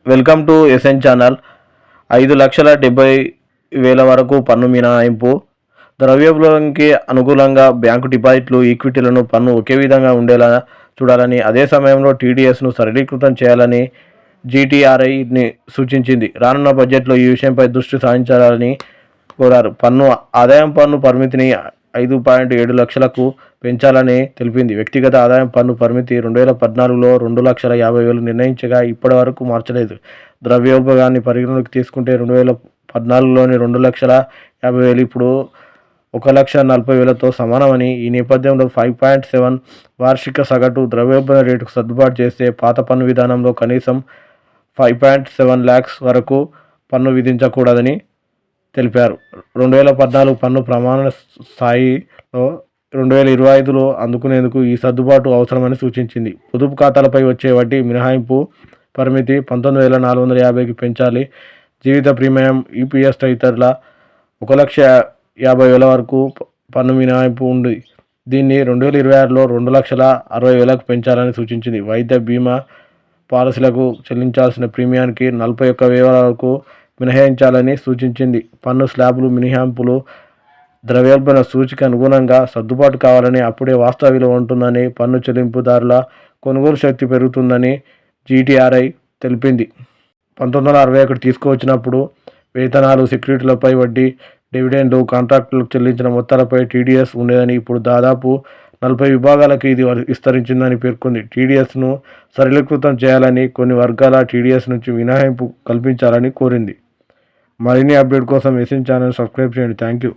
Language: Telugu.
Welcome to SN channel. 5,70,000 వరకు పన్ను మినహాయింపు. ద్రవ్యోల్బణానికి అనుగుణంగా బ్యాంకు డిపాజిట్లు, ఈక్విటీలను పన్ను ఒకే విధంగా ఉండేలా చూడాలని, అదే సమయంలో టీడీఎస్ను సరళీకృతం చేయాలని జీటీఆర్ఐని సూచించింది. రానున్న బడ్జెట్లో ఈ విషయంపై దృష్టి సారించాలని కోరారు. ఆదాయం పన్ను పరిమితిని 5.7 లక్షలకు పెంచాలని తెలిపింది. వ్యక్తిగత ఆదాయం పన్ను పరిమితి 2014లో 2,50,000 నిర్ణయించగా ఇప్పటి వరకు మార్చలేదు. ద్రవ్యోల్బణాన్ని పరిగణలోకి తీసుకుంటే 2014లోని 2,50,000 ఇప్పుడు 1,40,000తో సమానమని, ఈ నేపథ్యంలో 5.7 వార్షిక సగటు ద్రవ్యోల్బణ రేటుకు సర్దుబాటు చేస్తే పాత పన్ను విధానంలో కనీసం 5.7 lakhs వరకు పన్ను విధించకూడదని తెలిపారు. 2014 పన్ను ప్రమాణ స్థాయిలో 2025లో అందుకునేందుకు ఈ సర్దుబాటు అవసరమని సూచించింది. పొదుపు ఖాతాలపై వచ్చే వడ్డీ మినహాయింపు పరిమితి 19,450కి పెంచాలి. జీవిత ప్రీమియం, ఈపీఎస్ తదితరుల 1,50,000 వరకు పన్ను మినహాయింపు ఉంది. దీన్ని 2026లో 2,60,000కు పెంచాలని సూచించింది. వైద్య బీమా పాలసీలకు చెల్లించాల్సిన ప్రీమియానికి 41,000 వరకు మినహాయించాలని సూచించింది. పన్ను స్లాబులు, మినహాయింపులు ద్రవ్యోల్బణ సూచికి అనుగుణంగా సర్దుబాటు కావాలని, అప్పుడే వాస్తవ విలువ ఉంటుందని, పన్ను చెల్లింపుదారుల కొనుగోలు శక్తి పెరుగుతుందని జీటీఆర్ఐ తెలిపింది. 1961 తీసుకువచ్చినప్పుడు వేతనాలు, సెక్యూరిటీలపై వడ్డీ, డివిడెండ్లు, కాంట్రాక్టులకు చెల్లించిన మొత్తాలపై టీడీఎస్ ఉండేదని, ఇప్పుడు దాదాపు 40 విభాగాలకు ఇది విస్తరించిందని పేర్కొంది. టీడీఎస్ను సరళీకృతం చేయాలని, కొన్ని వర్గాల టీడీఎస్ నుంచి మినహాయింపు కల్పించాలని కోరింది. మరిన్ని అప్డేట్ కోసం ఎస్ఎన్ ఛానల్ సబ్స్క్రైబ్ చేయండి. Thank you.